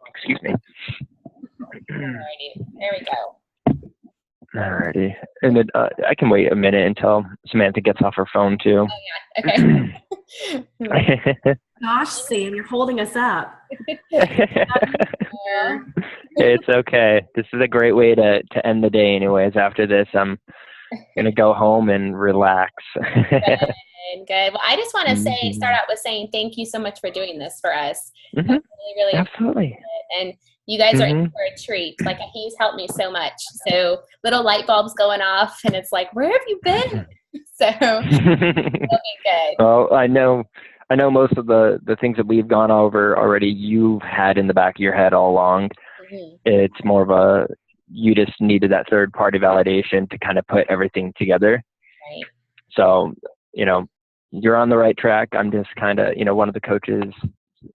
Excuse me. Alrighty, there we go. Alrighty. And then I can wait a minute until Samantha gets off her phone too. Oh, yeah. Okay. Gosh, Sam, you're holding us up. It's okay. This is a great way to end the day anyways. After this, I'm going to go home and relax. Good. Well, I just want to start out with saying thank you so much for doing this for us. Really, really absolutely. And you guys are in for a treat. Like, he's helped me so much. So little light bulbs going off, and it's like, where have you been? So it'll be good. Well, I know most of the things that we've gone over already you've had in the back of your head all along. It's more of you just needed that third party validation to kind of put everything together. Right. So, you're on the right track. I'm just kind of, one of the coaches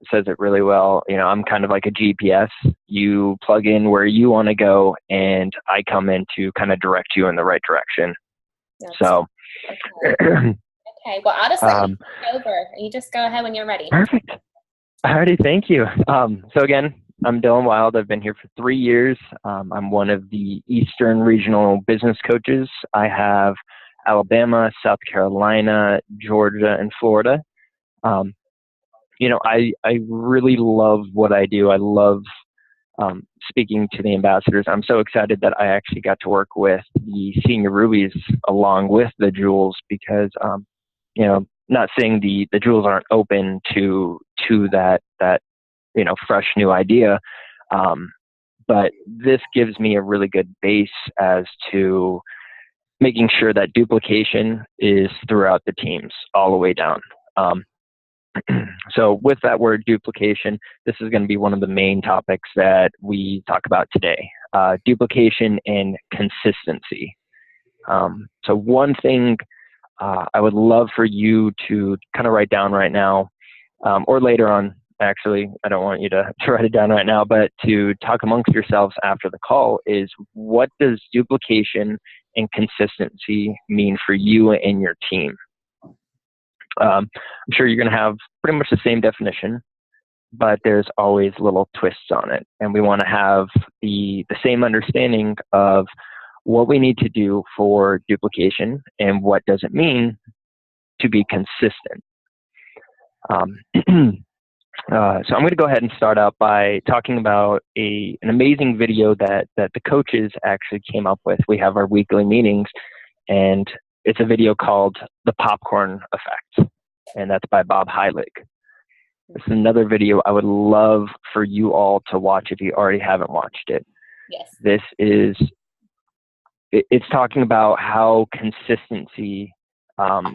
says it really well. I'm kind of like a GPS. You plug in where you want to go, and I come in to kind of direct you in the right direction. So. Okay. Well, I'll just let you take over. You just go ahead when you're ready. Perfect. Alrighty. Thank you. So again, I'm Dyllan Wild. I've been here for 3 years. I'm one of the Eastern Regional Business Coaches. I have Alabama, South Carolina, Georgia, and Florida. I really love what I do. I love speaking to the ambassadors. I'm so excited that I actually got to work with the senior rubies along with the jewels because, not saying the jewels aren't open to that fresh new idea. But this gives me a really good base as to making sure that duplication is throughout the teams all the way down. So with that word duplication, this is going to be one of the main topics that we talk about today, duplication and consistency. So one thing I would love for you to kind of write down right now, or later on, actually, I don't want you to write it down right now, but to talk amongst yourselves after the call is, what does duplication and consistency mean for you and your team? I'm sure you're going to have pretty much the same definition, but there's always little twists on it. And we want to have the same understanding of what we need to do for duplication and what does it mean to be consistent. So I'm going to go ahead and start out by talking about an amazing video that the coaches actually came up with. We have our weekly meetings, and it's a video called The Popcorn Effect, and that's by Bob Heilig. This is another video I would love for you all to watch if you already haven't watched it. Yes. It's talking about how consistency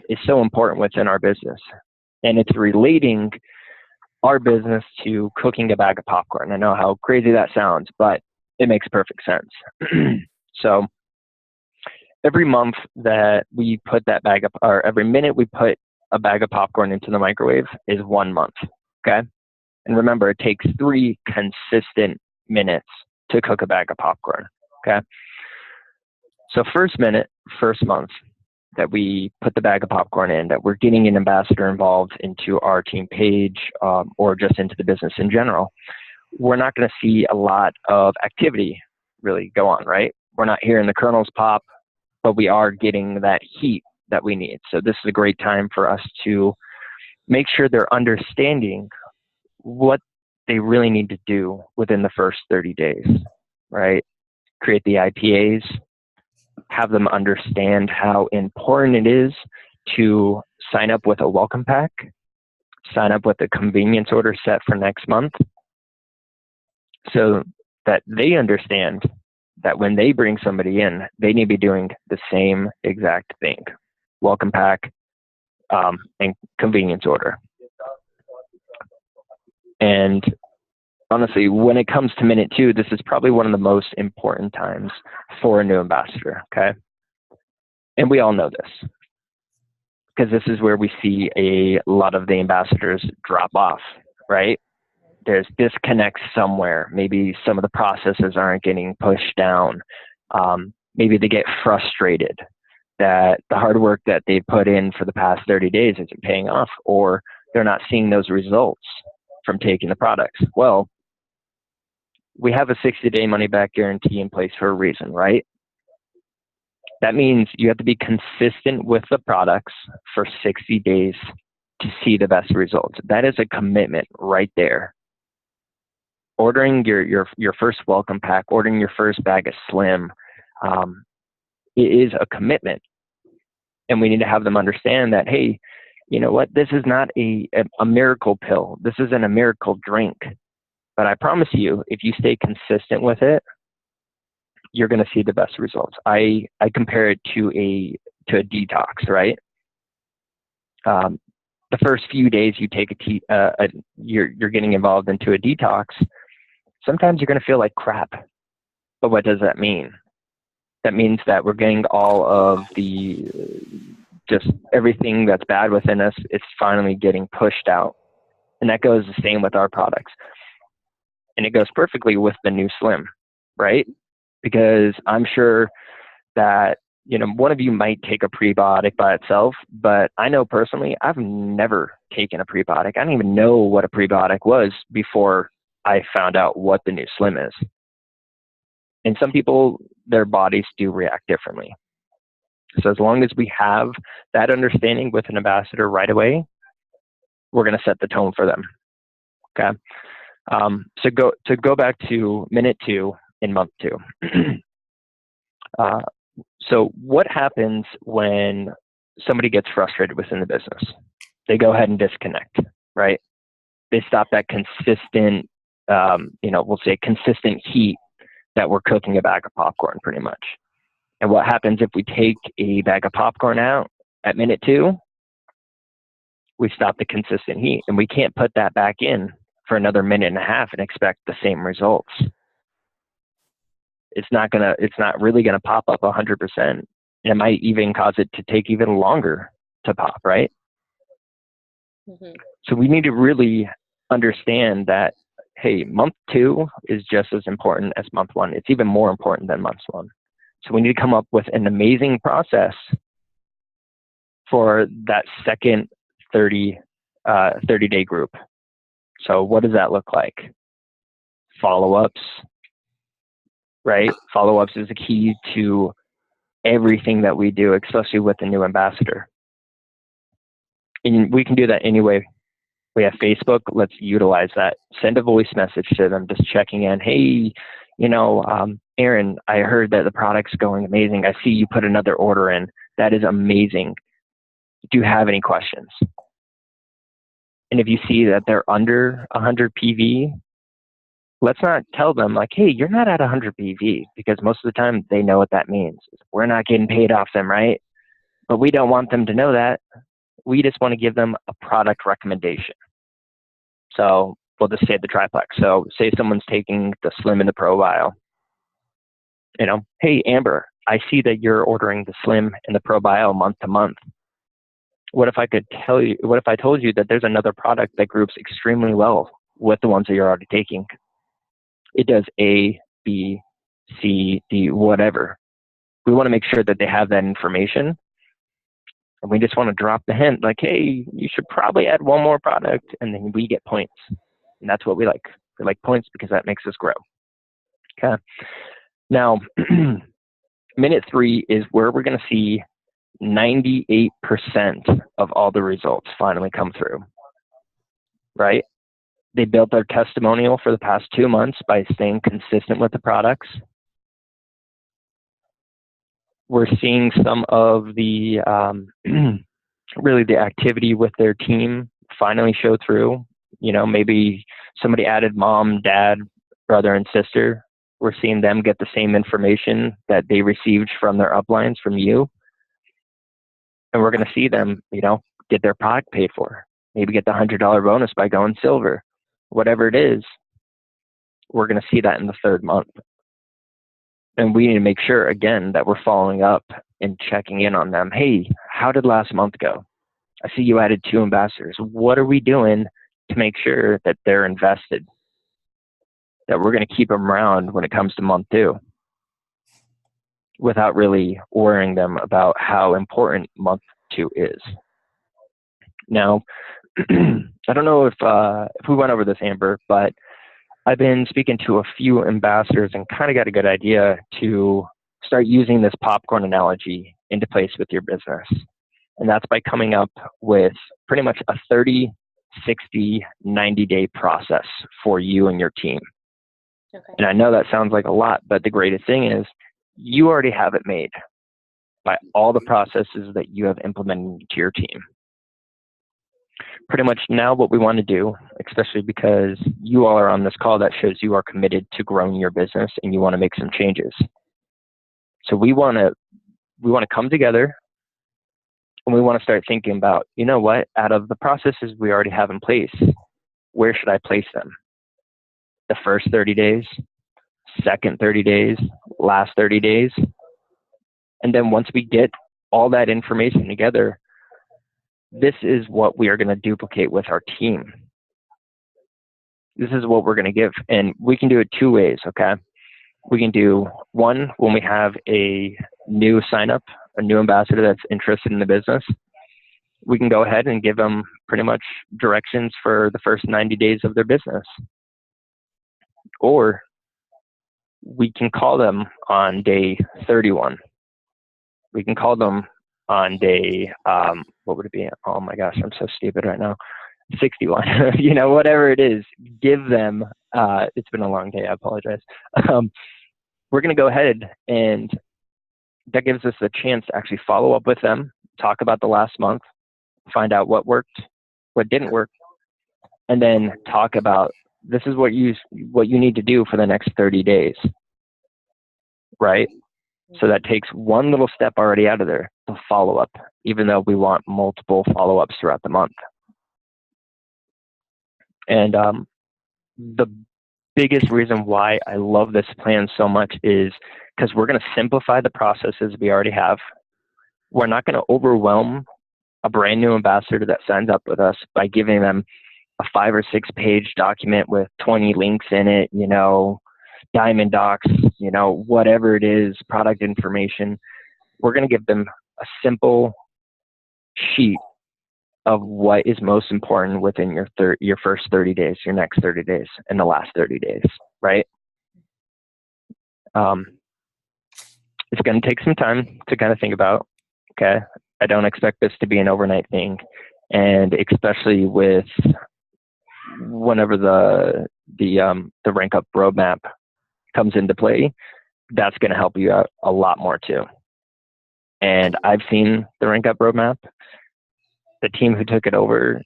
is so important within our business, and it's relating our business to cooking a bag of popcorn. I know how crazy that sounds, but it makes perfect sense. So every month that we put that bag of, or every minute we put a bag of popcorn into the microwave is 1 month. Okay. And remember, it takes 3 consistent minutes to cook a bag of popcorn. Okay. So first month that we put the bag of popcorn in, that we're getting an ambassador involved into our team page, or just into the business in general, we're not going to see a lot of activity really go on, right? We're not hearing the kernels pop, but we are getting that heat that we need. So this is a great time for us to make sure they're understanding what they really need to do within the first 30 days, right? Create the IPAs, have them understand how important it is to sign up with a welcome pack, sign up with a convenience order set for next month, so that they understand that when they bring somebody in, they need to be doing the same exact thing: welcome pack and convenience order. And honestly, when it comes to minute 2, this is probably one of the most important times for a new ambassador, okay? And we all know this, because this is where we see a lot of the ambassadors drop off, right? There's disconnects somewhere. Maybe some of the processes aren't getting pushed down. Maybe they get frustrated that the hard work that they put in for the past 30 days isn't paying off, or they're not seeing those results from taking the products. Well, we have a 60-day money-back guarantee in place for a reason, right? That means you have to be consistent with the products for 60 days to see the best results. That is a commitment right there. Ordering your first welcome pack, ordering your first bag of Slim, it is a commitment. And we need to have them understand that, hey, you know what? This is not a miracle pill. This isn't a miracle drink. But I promise you, if you stay consistent with it, you're going to see the best results. I compare it to a detox, right? The first few days you take you're getting involved into a detox, sometimes you're going to feel like crap. But what does that mean? That means that we're getting all of the just everything that's bad within us, it's finally getting pushed out. And that goes the same with our products. And it goes perfectly with the new Slim, right? Because I'm sure that, you know, one of you might take a prebiotic by itself, but I know personally, I've never taken a prebiotic. I didn't even know what a prebiotic was before I found out what the new Slim is. And some people, their bodies do react differently. So as long as we have that understanding with an ambassador right away, we're going to set the tone for them. Okay. So go back to minute 2 in month 2. So what happens when somebody gets frustrated within the business? They go ahead and disconnect, right? They stop that consistent, we'll say consistent heat that we're cooking a bag of popcorn pretty much. And what happens if we take a bag of popcorn out at minute 2? We stop the consistent heat, and we can't put that back in for another minute and a half and expect the same results. It's not really gonna pop up 100%. And it might even cause it to take even longer to pop, right? Mm-hmm. So we need to really understand that, hey, month 2 is just as important as month 1. It's even more important than month 1. So we need to come up with an amazing process for that second 30-day group. So what does that look like? Follow-ups, right? Follow-ups is the key to everything that we do, especially with a new ambassador. And we can do that anyway. We have Facebook. Let's utilize that. Send a voice message to them, just checking in. Hey, Aaron, I heard that the product's going amazing. I see you put another order in. That is amazing. Do you have any questions? And if you see that they're under 100 PV, let's not tell them like, hey, you're not at 100 PV, because most of the time they know what that means. We're not getting paid off them, right? But we don't want them to know that. We just want to give them a product recommendation. So we'll just say the triplex. So say someone's taking the Slim and the Pro Bio. Hey, Amber, I see that you're ordering the Slim and the Pro Bio month to month. What if I told you that there's another product that groups extremely well with the ones that you're already taking? It does A, B, C, D, whatever. We want to make sure that they have that information. And we just want to drop the hint like, hey, you should probably add one more product, and then we get points. And that's what we like. We like points because that makes us grow. Okay. Now, minute 3 is where we're going to see 98% of all the results finally come through, right? They built their testimonial for the past 2 months by staying consistent with the products. We're seeing some of the, really the activity with their team finally show through. Maybe somebody added mom, dad, brother, and sister. We're seeing them get the same information that they received from their uplines from you. And we're going to see them, get their product paid for. Maybe get the $100 bonus by going silver. Whatever it is, we're going to see that in the 3rd month. And we need to make sure, again, that we're following up and checking in on them. Hey, how did last month go? I see you added 2 ambassadors. What are we doing to make sure that they're invested, that we're going to keep them around when it comes to month 2 without really worrying them about how important month 2 is? Now, I don't know if we went over this, Amber, but I've been speaking to a few ambassadors and kind of got a good idea to start using this popcorn analogy into place with your business. And that's by coming up with pretty much a 30, 60, 90-day process for you and your team. Okay. And I know that sounds like a lot, but the greatest thing is you already have it made by all the processes that you have implemented to your team. Pretty much now what we want to do, especially because you all are on this call, that shows you are committed to growing your business and you want to make some changes. So we want to come together and we want to start thinking about, you know what, out of the processes we already have in place, where should I place them? The first 30 days, second 30 days, last 30 days. And then once we get all that information together, this is what we are going to duplicate with our team. This is what we're going to give. And we can do it two ways, okay? We can do one when we have a new sign up, a new ambassador that's interested in the business. We can go ahead and give them pretty much directions for the first 90 days of their business. Or we can call them on day 31. We can call them on day, what would it be? Oh my gosh, I'm so stupid right now. 61, you know, whatever it is, give them, it's been a long day, I apologize. We're going to go ahead and that gives us a chance to actually follow up with them, talk about the last month, find out what worked, what didn't work, and then talk about this is what you need to do for the next 30 days, right? So that takes one little step already out of there, the follow-up, even though we want multiple follow-ups throughout the month. And the biggest reason why I love this plan so much is because we're going to simplify the processes we already have. We're not going to overwhelm a brand new ambassador that signs up with us by giving them a 5 or 6 page document with 20 links in it, you know, diamond docs, you know, whatever it is, product information. We're going to give them a simple sheet of what is most important within your first 30 days, your next 30 days, and the last 30 days, right? It's going to take some time to kind of think about, okay? I don't expect this to be an overnight thing. And especially with whenever the rank up roadmap comes into play, that's going to help you out a lot more too. And I've seen the rank up roadmap. The team who took it over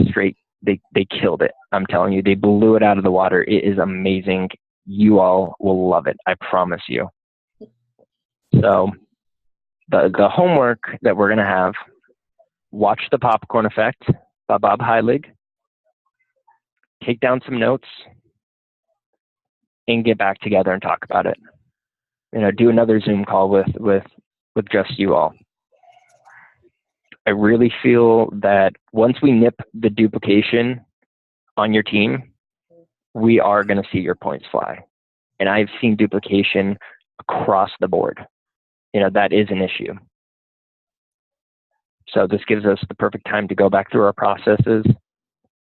straight, they killed it. I'm telling you, they blew it out of the water. It is amazing. You all will love it. I promise you. So the homework that we're going to have, watch The Popcorn Effect by Bob Heilig, take down some notes, and get back together and talk about it. You know, do another Zoom call with just you all. I really feel that once we nip the duplication on your team, we are going to see your points fly. And I've seen duplication across the board. You know, that is an issue. So this gives us the perfect time to go back through our processes,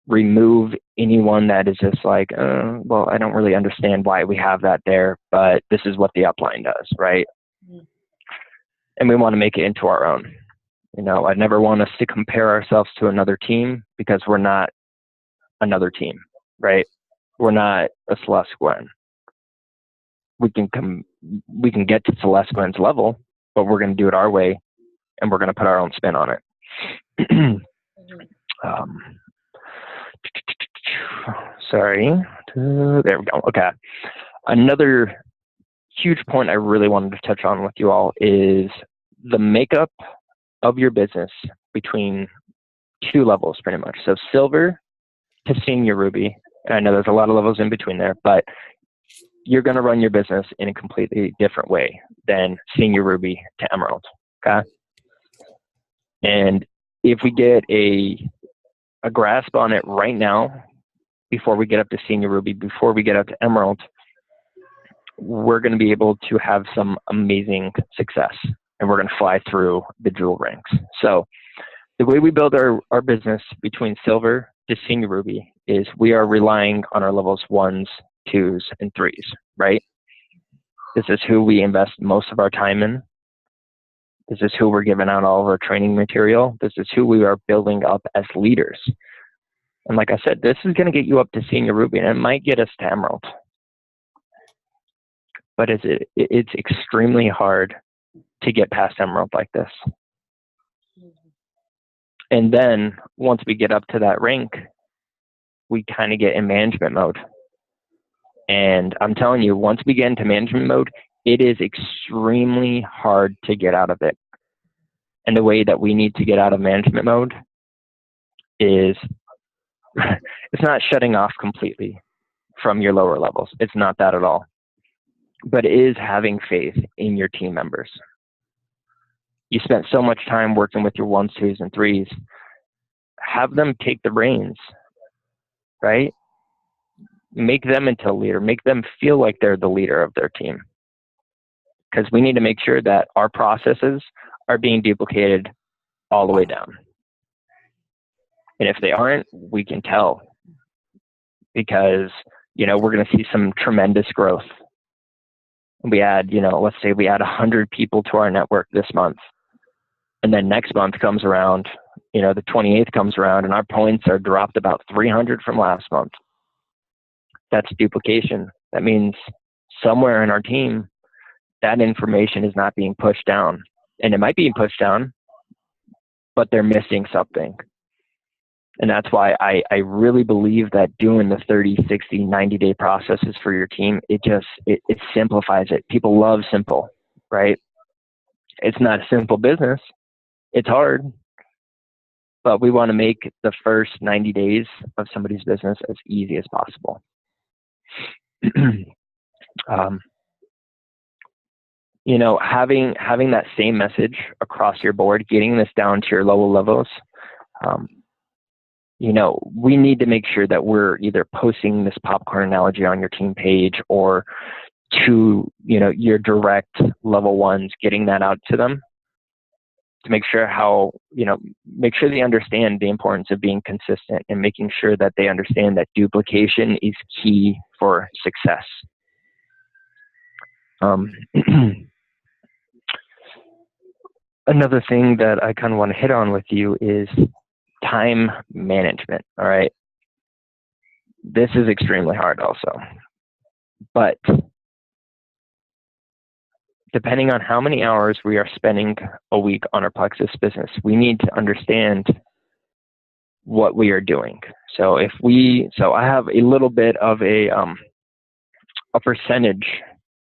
remove anyone that is just like, well, I don't really understand why we have that there, but this is what the upline does, right? Mm-hmm. And we want to make it into our own. You know, I never want us to compare ourselves to another team because we're not another team, right? We're not a Celeste Gwen. We can get to Celeste Gwen's level, but we're going to do it our way, and we're going to put our own spin on it. Sorry. There we go. Okay. Another huge point I really wanted to touch on with you all is the makeup of your business between 2 levels, pretty much. So silver to senior ruby. And I know there's a lot of levels in between there, but you're going to run your business in a completely different way than senior ruby to emerald. Okay. And if we get a grasp on it right now, before we get up to senior ruby, before we get up to emerald, we're going to be able to have some amazing success, and we're going to fly through the jewel ranks. So the way we build our business between silver to senior ruby is we are relying on our levels 1s twos, and threes, right? This is who we invest most of our time in. This is who we're giving out all of our training material. This is who we are building up as leaders. And like I said, this is going to get you up to senior Ruby, and it might get us to Emerald. But it's extremely hard to get past Emerald like this. And then once we get up to that rank, we kind of get in management mode. And I'm telling you, once we get into management mode, it is extremely hard to get out of it. And the way that we need to get out of management mode is it's not shutting off completely from your lower levels. It's not that at all. But it is having faith in your team members. You spent so much time working with your ones, twos, and threes. Have them take the reins, right? Make them into a leader. Make them feel like they're the leader of their team. Because we need to make sure that our processes are being duplicated all the way down. And if they aren't, we can tell. Because, we're going to see some tremendous growth. We add, let's say we add 100 people to our network this month. And then next month comes around, the 28th comes around, and our points are dropped about 300 from last month. That's duplication. That means somewhere in our team, that information is not being pushed down. And it might be pushed down, but they're missing something. And that's why I really believe that doing the 30, 60, 90-day processes for your team, it simplifies it. People love simple, right? It's not a simple business. It's hard. But we want to make the first 90 days of somebody's business as easy as possible. Having that same message across your board, getting this down to your lower levels, we need to make sure that we're either posting this popcorn analogy on your team page or to, your direct level ones, getting that out to them to make sure make sure they understand the importance of being consistent and making sure that they understand that duplication is key for success. Another thing that I kind of want to hit on with you is time management. All right. This is extremely hard also, but depending on how many hours we are spending a week on our Plexus business, we need to understand what we are doing. So I have a little bit of a percentage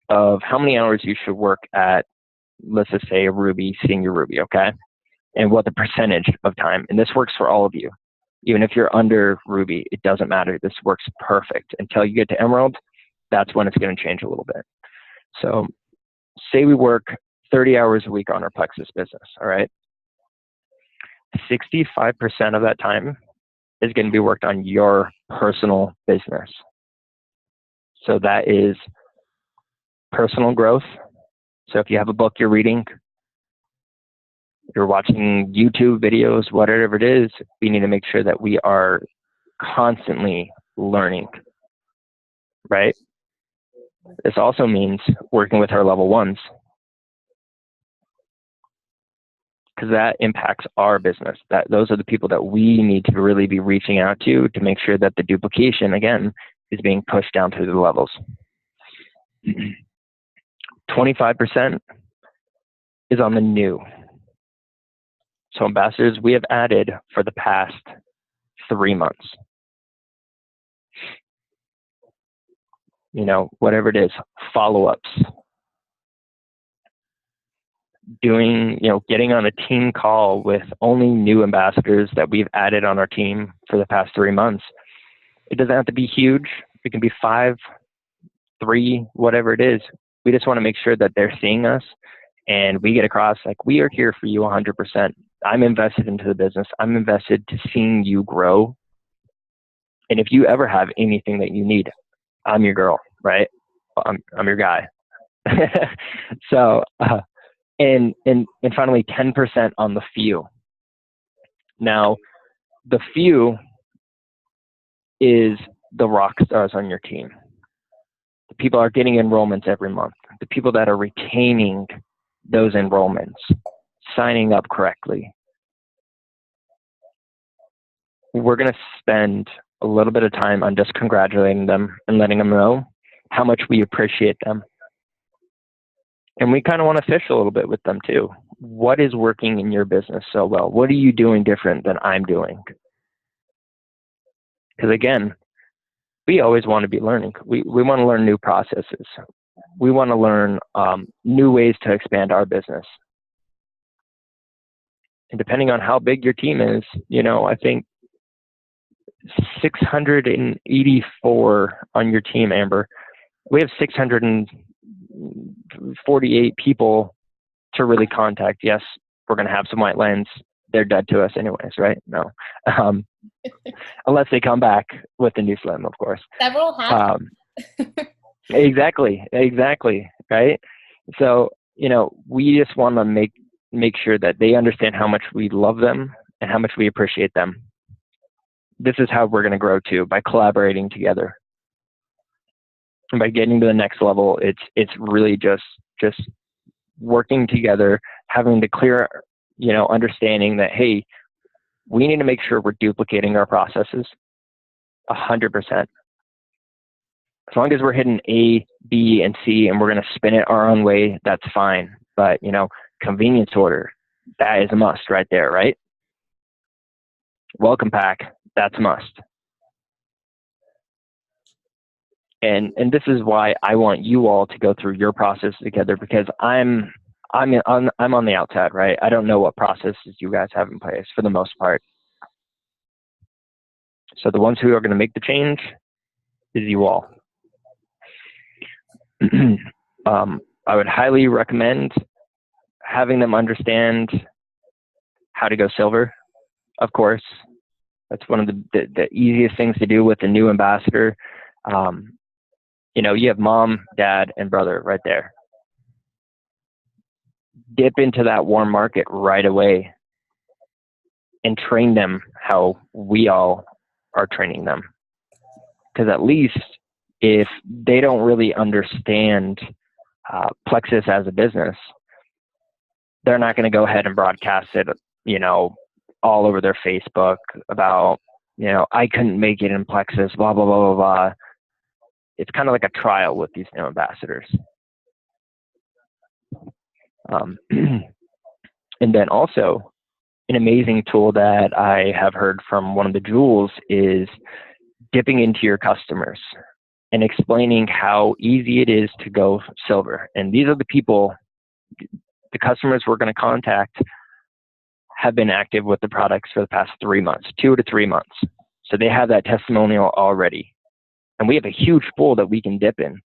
of how many hours you should work at, let's just say a Ruby, senior Ruby, okay? And what the percentage of time, and this works for all of you. Even if you're under Ruby, it doesn't matter. This works perfect. Until you get to Emerald, that's when it's going to change a little bit. So say we work 30 hours a week on our Plexus business, all right? 65% of that time is going to be worked on your personal business. So that is personal growth. So if you have a book you're reading, you're watching YouTube videos, whatever it is, we need to make sure that we are constantly learning, right? This also means working with our level ones, because that impacts our business. Those are the people that we need to really be reaching out to make sure that the duplication, again, is being pushed down through the levels. 25% is on the new. So ambassadors, we have added for the past 3 months. Whatever it is, follow-ups, getting on a team call with only new ambassadors that we've added on our team for the past 3 months. It doesn't have to be huge. It can be 5, 3, whatever it is. We just want to make sure that they're seeing us and we get across, like, we are here for you 100%. I'm invested into the business. I'm invested to seeing you grow. And if you ever have anything that you need, I'm your girl, right? I'm your guy. So, and finally, 10% on the few. Now, the few is the rock stars on your team. The people are getting enrollments every month. The people that are retaining those enrollments, signing up correctly. We're going to spend a little bit of time on just congratulating them and letting them know how much we appreciate them. And we kind of want to fish a little bit with them too. What is working in your business so well? What are you doing different than I'm doing? Because again, we always want to be learning. We want to learn new processes. We want to learn new ways to expand our business. And depending on how big your team is, I think 684 on your team, Amber. We have 648 people to really contact. Yes, we're going to have some white lines. They're dead to us anyways, right? No. Unless they come back with the new slim, of course. Several have. Exactly. Right. So, we just want to make sure that they understand how much we love them and how much we appreciate them. This is how we're going to grow too, by collaborating together. And by getting to the next level, it's really just working together, having the clear, understanding that, hey, we need to make sure we're duplicating our processes 100%. As long as we're hitting A, B, and C, and we're going to spin it our own way, that's fine. But, convenience order, that is a must right there, right? Welcome pack, that's a must. And this is why I want you all to go through your process together, because I'm on the outside, right? I don't know what processes you guys have in place for the most part. So the ones who are going to make the change is you all. I would highly recommend having them understand how to go silver. Of course, that's one of the easiest things to do with a new ambassador. You have mom, dad, and brother right there. Dip into that warm market right away and train them how we all are training them. Because at least if they don't really understand Plexus as a business, they're not going to go ahead and broadcast it, all over their Facebook about, I couldn't make it in Plexus, blah, blah, blah, blah, blah. It's kind of like a trial with these new ambassadors. And then also, an amazing tool that I have heard from one of the jewels is dipping into your customers and explaining how easy it is to go silver. And these are the people, the customers we're going to contact have been active with the products for the past 3 months, 2 to 3 months. So they have that testimonial already. And we have a huge pool that we can dip in.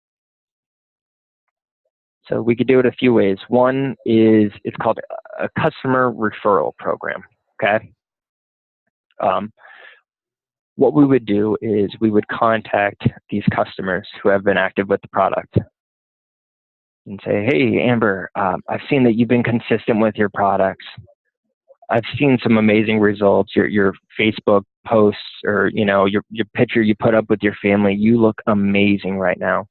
So we could do it a few ways. One is, it's called a customer referral program, okay? What we would do is we would contact these customers who have been active with the product and say, hey, Amber, I've seen that you've been consistent with your products. I've seen some amazing results. Your Facebook posts or, your picture you put up with your family, you look amazing right now.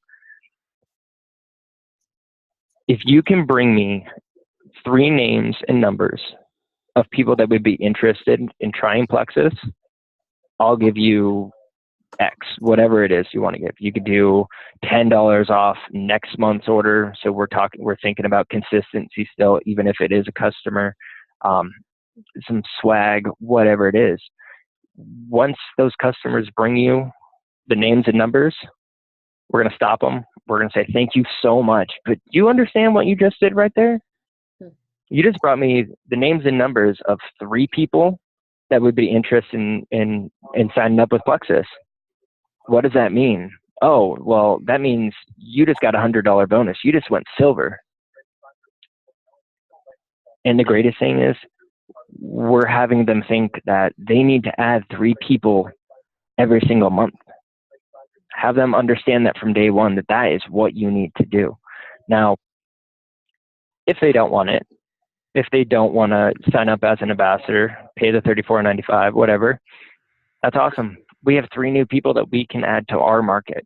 If you can bring me 3 names and numbers of people that would be interested in trying Plexus, I'll give you X, whatever it is you want to give. You could do $10 off next month's order. So we're thinking about consistency still, even if it is a customer, some swag, whatever it is. Once those customers bring you the names and numbers, we're going to stop them. We're going to say, thank you so much. But do you understand what you just did right there? You just brought me the names and numbers of 3 people that would be interested in signing up with Plexus. What does that mean? Oh, well, that means you just got a $100 bonus. You just went silver. And the greatest thing is we're having them think that they need to add 3 people every single month. Have them understand that from day one, that is what you need to do. Now, if they don't want it, if they don't want to sign up as an ambassador, pay the $34.95, whatever, that's awesome. We have 3 new people that we can add to our market.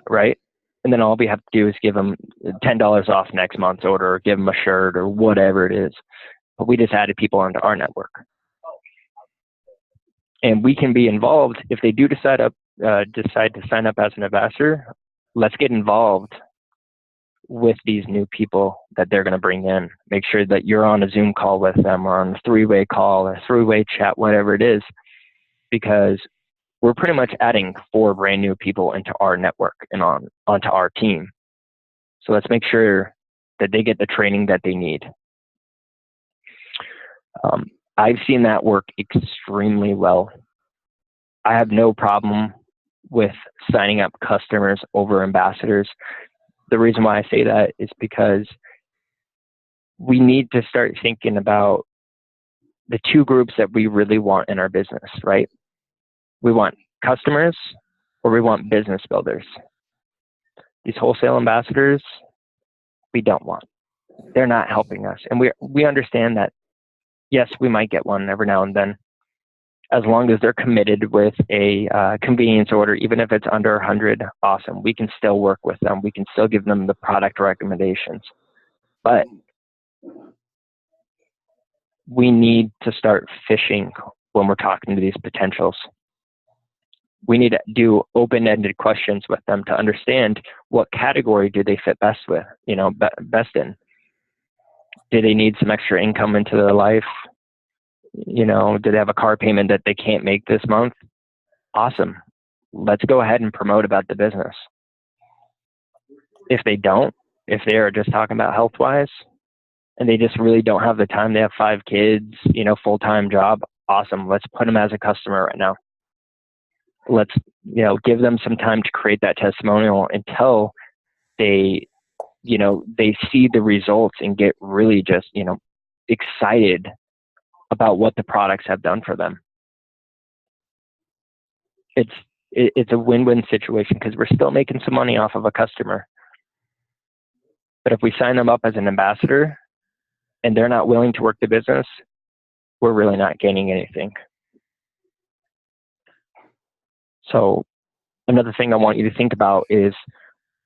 right? And then all we have to do is give them $10 off next month's order, or give them a shirt or whatever it is. But we just added people onto our network. And we can be involved if they do decide to sign up as an ambassador. Let's get involved with these new people that they're going to bring in. Make sure that you're on a Zoom call with them, or on a three-way call, a three-way chat, whatever it is, because we're pretty much adding 4 brand new people into our network and onto our team. So let's make sure that they get the training that they need. I've seen that work extremely well. I have no problem with signing up customers over ambassadors. The reason why I say that is because we need to start thinking about the 2 groups that we really want in our business, right? We want customers, or we want business builders. These wholesale ambassadors, we don't want. They're not helping us. And we understand that, yes, we might get one every now and then, as long as they're committed with a convenience order, even if it's under 100, awesome. We can still work with them. We can still give them the product recommendations. But we need to start fishing when we're talking to these potentials. We need to do open-ended questions with them to understand what category do they fit best with, best in. Do they need some extra income into their life? Do they have a car payment that they can't make this month? Awesome. Let's go ahead and promote about the business. If they don't, if they are just talking about health-wise, and they just really don't have the time, they have 5 kids, full-time job, awesome. Let's put them as a customer right now. Let's, give them some time to create that testimonial until they see the results and get really just, excited about what the products have done for them. It's a win-win situation, because we're still making some money off of a customer. But if we sign them up as an ambassador and they're not willing to work the business, we're really not gaining anything. So another thing I want you to think about is,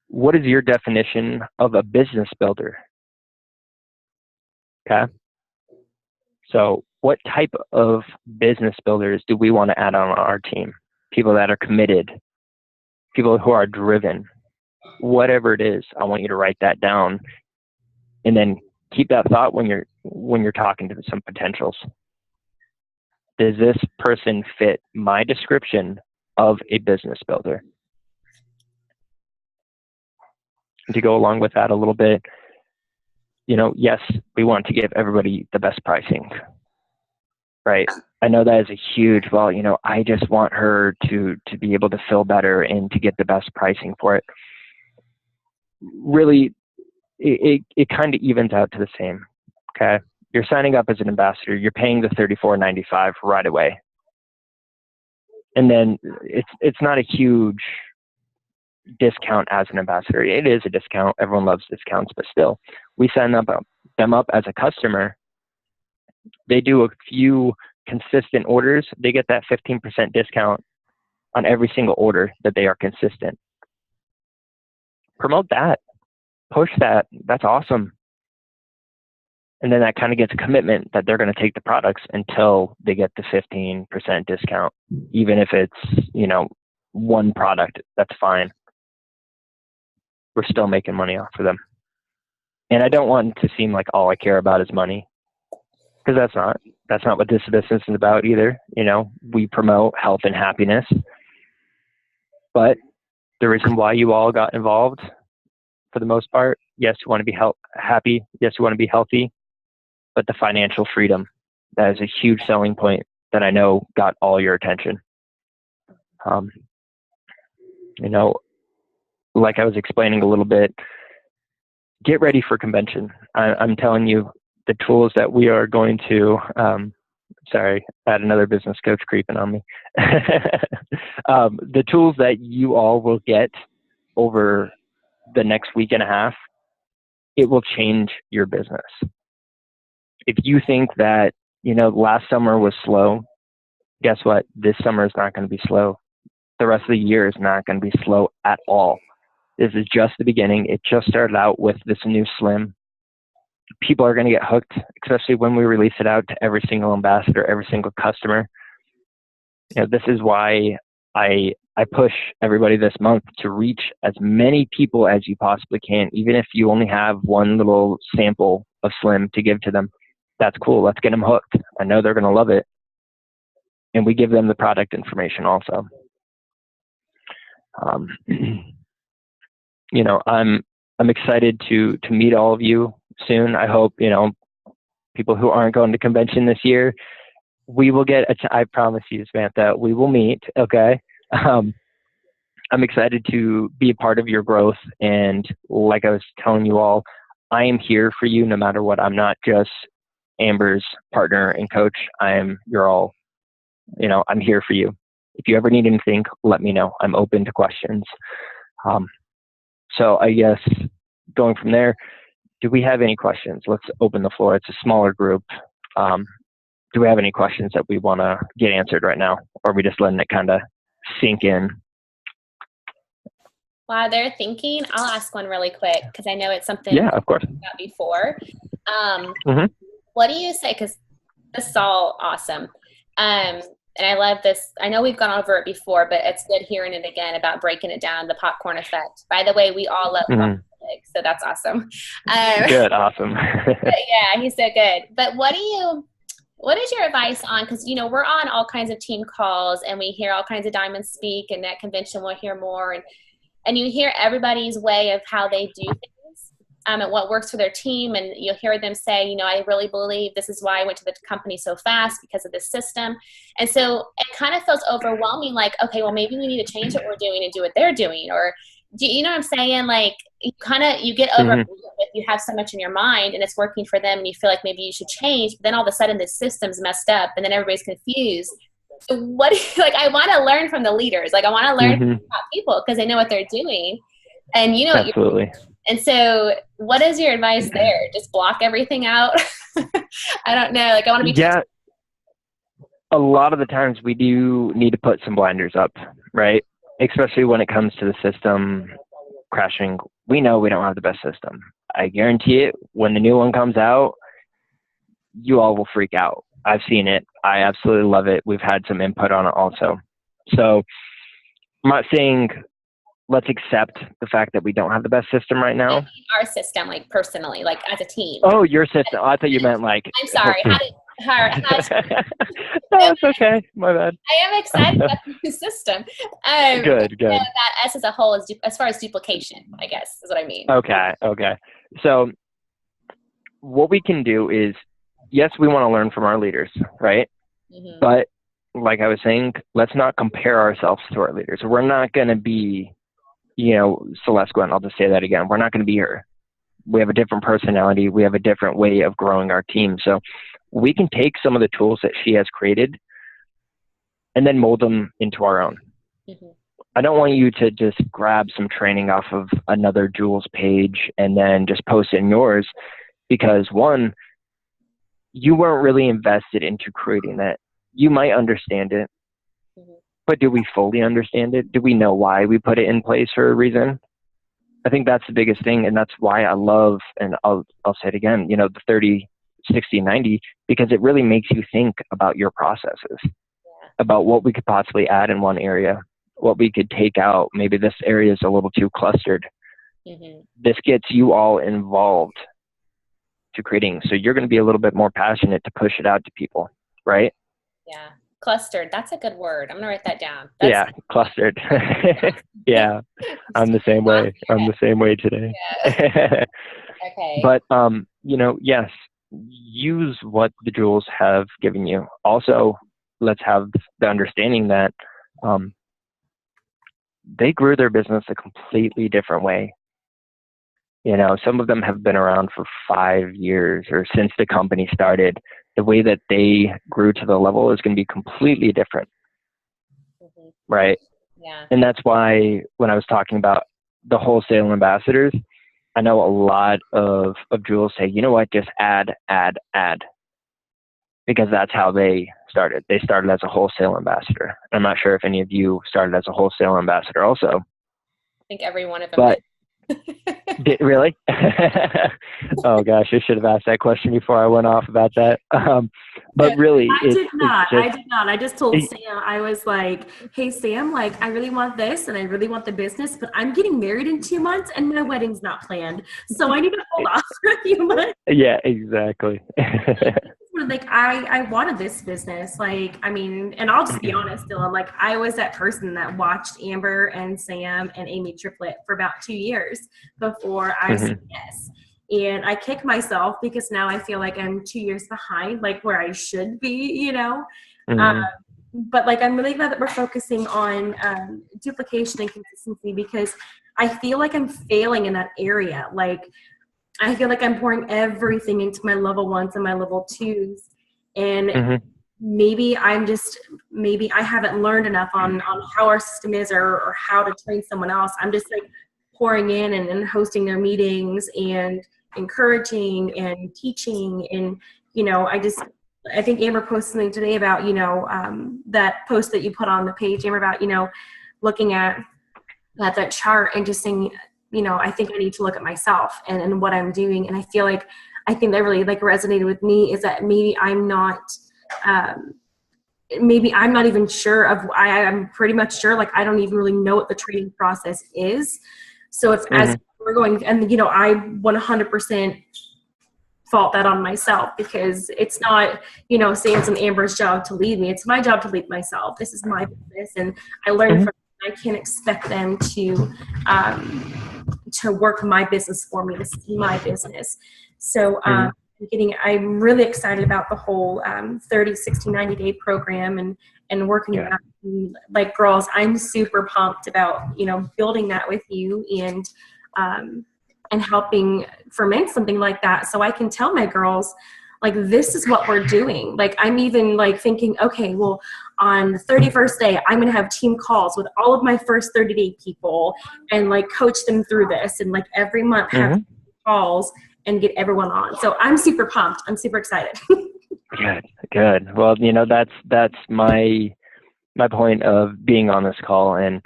what is your definition of a business builder? Okay. So what type of business builders do we want to add on our team? People that are committed, people who are driven, whatever it is. I want you to write that down, and then keep that thought when you're talking to some potentials. Does this person fit my description of a business builder? And to go along with that a little bit, yes, we want to give everybody the best pricing, right? I know that is a huge, I just want her to be able to feel better and to get the best pricing for it. Really, it kind of evens out to the same, okay? You're signing up as an ambassador, you're paying the $34.95 right away. And then it's not a huge discount as an ambassador. It is a discount. Everyone loves discounts, but still, we sign them up as a customer. They do a few consistent orders. They get that 15% discount on every single order that they are consistent. Promote that. Push that. That's awesome. And then that kind of gets a commitment that they're going to take the products until they get the 15% discount. Even if it's, one product, that's fine. We're still making money off of them. And I don't want it to seem like all I care about is money, because that's not what this business is about either. We promote health and happiness. But the reason why you all got involved, for the most part, yes, you want to be happy. Yes, you want to be healthy. But the financial freedom, that is a huge selling point that I know got all your attention. Like I was explaining a little bit, get ready for convention. I'm telling you, the tools that we are going to, sorry, I had another business coach creeping on me. The tools that you all will get over the next week and a half, it will change your business. If you think that, last summer was slow, guess what? This summer is not going to be slow. The rest of the year is not going to be slow at all. This is just the beginning. It just started out with this new Slim. People are going to get hooked, especially when we release it out to every single ambassador, every single customer. This is why I push everybody this month to reach as many people as you possibly can, even if you only have one little sample of Slim to give to them. That's cool. Let's get them hooked. I know they're going to love it. And we give them the product information also. I'm excited to meet all of you soon. I hope, people who aren't going to convention this year, we will get I promise you, Samantha, we will meet. Okay. I'm excited to be a part of your growth. And like I was telling you all, I am here for you no matter what. I'm not just Amber's partner and coach. You're all, I'm here for you. If you ever need anything, let me know. I'm open to questions. So I guess going from there, do we have any questions? Let's open the floor. It's a smaller group. Do we have any questions that we want to get answered right now? Or are we just letting it kind of sink in? While they're thinking, I'll ask one really quick because I know it's something of course. we've talked about before. What do you say? Because this is all awesome. And I love this. I know we've gone over it before, but it's good hearing it again about breaking it down, the popcorn effect. By the way, we all love popcorn, so that's awesome. Good, awesome. Yeah, he's so good. But what is your advice on, because, we're on all kinds of team calls and we hear all kinds of diamonds speak, and at convention we'll hear more. And you hear everybody's way of how they do things and what works for their team. And you'll hear them say, I really believe this is why I went to the company so fast because of this system. And so it kind of feels overwhelming, like, okay, well, maybe we need to change what we're doing and do what they're doing. Or do you know what I'm saying? Like, you get overwhelmed if you have so much in your mind and it's working for them and you feel like maybe you should change. But then all of a sudden the system's messed up and then everybody's confused. So I want to learn from the leaders. Like, I want to learn from people because they know what they're doing. And absolutely. And so what is your advice there? Just block everything out? I don't know. Like, I want to be. Yeah. A lot of the times we do need to put some blinders up, right? Especially when it comes to the system crashing. We know we don't have the best system. I guarantee it. When the new one comes out, you all will freak out. I've seen it. I absolutely love it. We've had some input on it also. So I'm not saying let's accept the fact that we don't have the best system right now. Our system, like personally, like as a team. Oh, your system. I thought you meant like. I'm sorry. No, it's okay. My bad. I am excited about the new system. Good. That us as a whole is as far as duplication, I guess, is what I mean. Okay. So what we can do is, yes, we want to learn from our leaders, right? But like I was saying, let's not compare ourselves to our leaders. We're not going to be, Celeste Gwen, I'll just say that again. We're not going to be her. We have a different personality. We have a different way of growing our team. So we can take some of the tools that she has created and then mold them into our own. I don't want you to just grab some training off of another Jules page and then just post it in yours because, one, you weren't really invested into creating that. You might understand it, but do we fully understand it? Do we know why we put it in place for a reason? I think that's the biggest thing, and that's why I love, and I'll say it again, the 30, 60, 90, because it really makes you think about your processes, about what we could possibly add in one area, what we could take out. Maybe this area is a little too clustered. This gets you all involved to creating. So you're going to be a little bit more passionate to push it out to people, right? Yeah. Clustered. That's a good word. I'm going to write that down. Clustered. Yeah. I'm the same way. I'm the same way today. Yeah. Okay. But, yes, use what the Jules have given you. Also, let's have the understanding that they grew their business a completely different way. Some of them have been around for 5 years or since the company started. The way that they grew to the level is going to be completely different. Right? Yeah. And that's why when I was talking about the wholesale ambassadors, I know a lot of Jules say, you know what, just add. Because that's how they started. They started as a wholesale ambassador. I'm not sure if any of you started as a wholesale ambassador also. I think every one of them but did. Really? Oh gosh, I should have asked that question before I went off about that. But really, I did not. I just told Sam, I was like, hey, Sam, like, I really want this and I really want the business, but I'm getting married in 2 months and my wedding's not planned. So I need to hold off for a few months. Yeah, exactly. Like, I wanted this business. Like, I mean, and I'll just be honest, Dylan, like, I was that person that watched Amber and Sam and Amy triplet for about 2 years before I said yes. And I kick myself because now I feel like I'm 2 years behind, like where I should be, you know? But like, I'm really glad that we're focusing on duplication and consistency, because I feel like I'm failing in that area. Like, I feel like I'm pouring everything into my level 1s and my level 2s. And maybe I haven't learned enough on how our system is, or how to train someone else. I'm just like pouring in and hosting their meetings and encouraging and teaching. And, you know, I think Amber posted something today about, you know, that post that you put on the page, Amber, about, you know, looking at that chart and just saying, you know, I think I need to look at myself and what I'm doing. And I think that really like resonated with me, is that maybe I'm not even sure of, I'm pretty much sure, like, I don't even really know what the training process is. So if as we're going, and, you know, I 100% fault that on myself, because it's not, you know, Sam's and Amber's job to lead me. It's my job to lead myself. This is my business, and I learn from I can't expect them to work my business for me. This is my business. So I'm really excited about the whole 30, 60, 90-day program and working that. Like, girls, I'm super pumped about, you know, building that with you and helping ferment something like that, so I can tell my girls, like, this is what we're doing. Like, I'm even like thinking, okay, well, on the 31st day, I'm going to have team calls with all of my first 30-day people and like coach them through this. And like every month have calls and get everyone on. So I'm super pumped. I'm super excited. Good. Well, you know, that's my point of being on this call. And,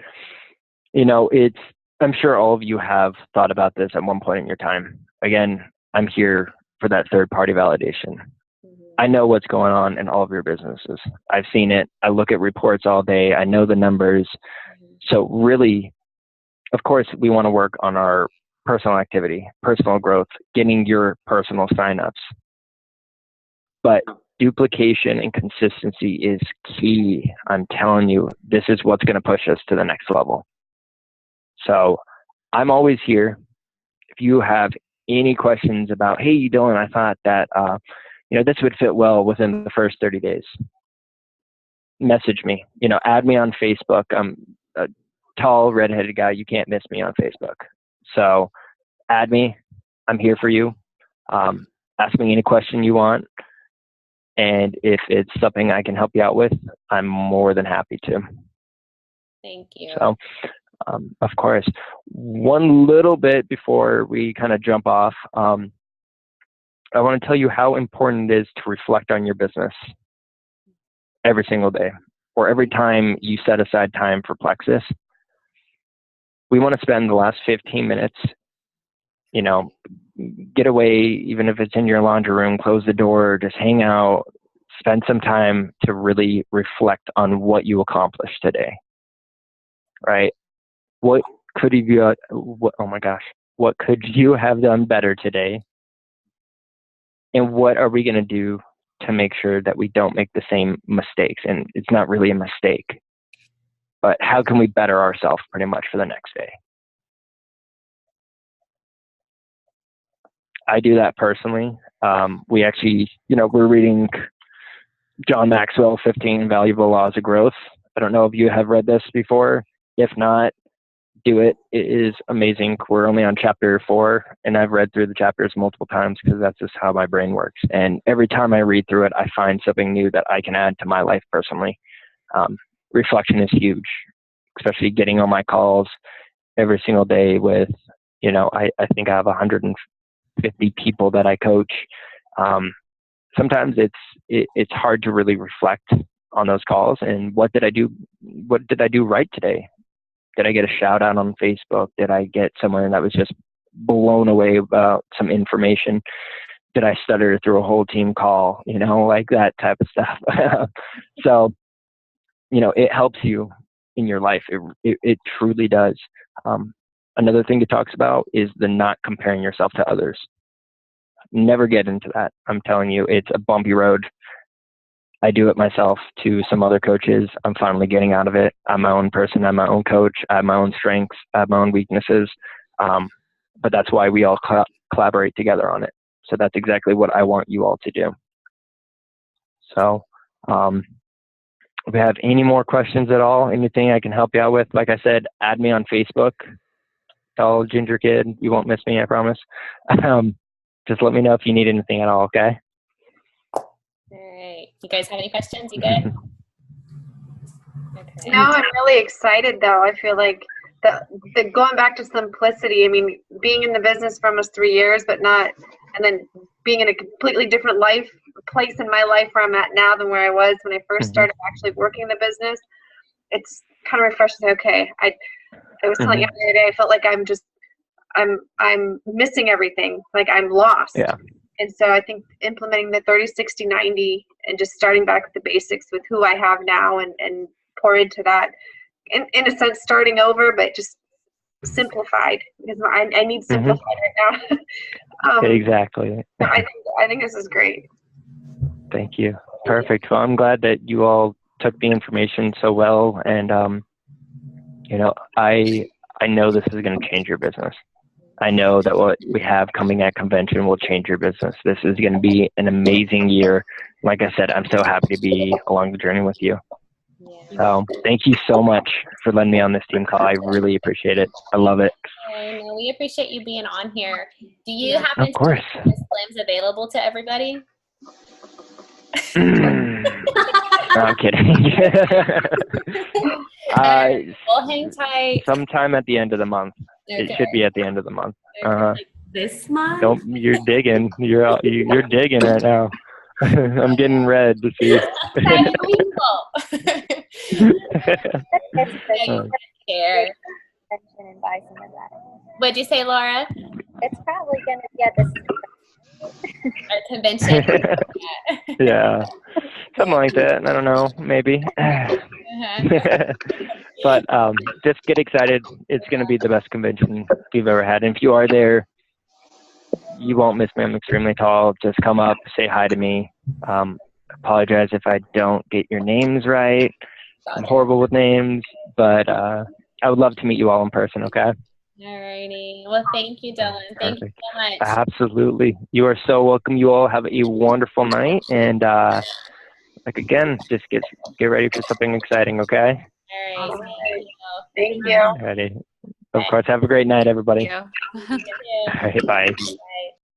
you know, I'm sure all of you have thought about this at one point in your time. Again, I'm here for that third-party validation. I know what's going on in all of your businesses. I've seen it. I look at reports all day. I know the numbers. So really, of course, we want to work on our personal activity, personal growth, getting your personal signups. But duplication and consistency is key. I'm telling you, this is what's going to push us to the next level. So I'm always here. If you have any questions about, hey, Dylan, I thought that, you know, this would fit well within the first 30 days, message me, you know, add me on Facebook. I'm a tall, redheaded guy. You can't miss me on Facebook. So add me. I'm here for you. Ask me any question you want. And if it's something I can help you out with, I'm more than happy to. Thank you. So, of course, one little bit before we kind of jump off, I want to tell you how important it is to reflect on your business every single day, or every time you set aside time for Plexus. We want to spend the last 15 minutes, you know, get away, even if it's in your laundry room, close the door, just hang out, spend some time to really reflect on what you accomplished today, right? What could you, what could you have done better today? And what are we going to do to make sure that we don't make the same mistakes? And it's not really a mistake, but how can we better ourselves pretty much for the next day? I do that personally. We actually, you know, we're reading John Maxwell, 15 Valuable Laws of Growth. I don't know if you have read this before. If not, do it. It is amazing. We're only on chapter 4, and I've read through the chapters multiple times because that's just how my brain works. And every time I read through it, I find something new that I can add to my life personally. Reflection is huge, especially getting on my calls every single day with, you know, I think I have 150 people that I coach. sometimes it's hard to really reflect on those calls and what did I do right today? Did I get a shout out on Facebook? Did I get someone that was just blown away about some information? Did I stutter through a whole team call? Like that type of stuff. So, it helps you in your life. It truly does. Another thing it talks about is the not comparing yourself to others. Never get into that. I'm telling you, it's a bumpy road. I do it myself to some other coaches. I'm finally getting out of it. I'm my own person. I'm my own coach. I have my own strengths. I have my own weaknesses. But that's why we all collaborate together on it. So that's exactly what I want you all to do. So if you have any more questions at all, anything I can help you out with, like I said, add me on Facebook. Tell Ginger Kid, you won't miss me, I promise. Just let me know if you need anything at all, okay? All right. You guys have any questions? You good? Okay. No, I'm really excited though. I feel like the going back to simplicity. I mean, being in the business for almost 3 years, and then being in a completely different place in my life where I'm at now than where I was when I first started actually working the business. It's kind of refreshing. Okay, I was telling you the other day, I felt like I'm missing everything. Like I'm lost. Yeah. And so I think implementing the 30, 60, 90 and just starting back with the basics with who I have now and pour into that, in a sense, starting over, but just simplified because I need simplified right now. Exactly. I think this is great. Thank you. Perfect. Well, I'm glad that you all took the information so well. And, I know this is going to change your business. I know that what we have coming at convention will change your business. This is going to be an amazing year. Like I said, I'm so happy to be along the journey with you. Yeah. So thank you so much for letting me on this team call. I really appreciate it. I love it. Okay, no, we appreciate you being on here. Do you happen Of course. to have Slims available to everybody? No, I'm kidding. We'll hang tight. Sometime at the end of the month. Okay. It should be at the end of the month. Like this month? Nope, you're digging. You're digging right now. I'm getting red to see. Care. And buy some of that. What'd you say, Laura? It's probably going to be at this A convention. Yeah, something like that. I don't know, maybe. But just get excited. It's going to be the best convention you've ever had. And if you are there, you won't miss me. I'm extremely tall. Just come up, say hi to me. Apologize if I don't get your names right. I'm horrible with names, but I would love to meet you all in person, okay? Alrity. Well, thank you, Dyllan. Thank you so much. Absolutely. You are so welcome. You all have a wonderful night. And again, just get ready for something exciting, okay? All right. Thank you. Alrighty. Of course. Have a great night, everybody. Thank you. All right, bye. Bye.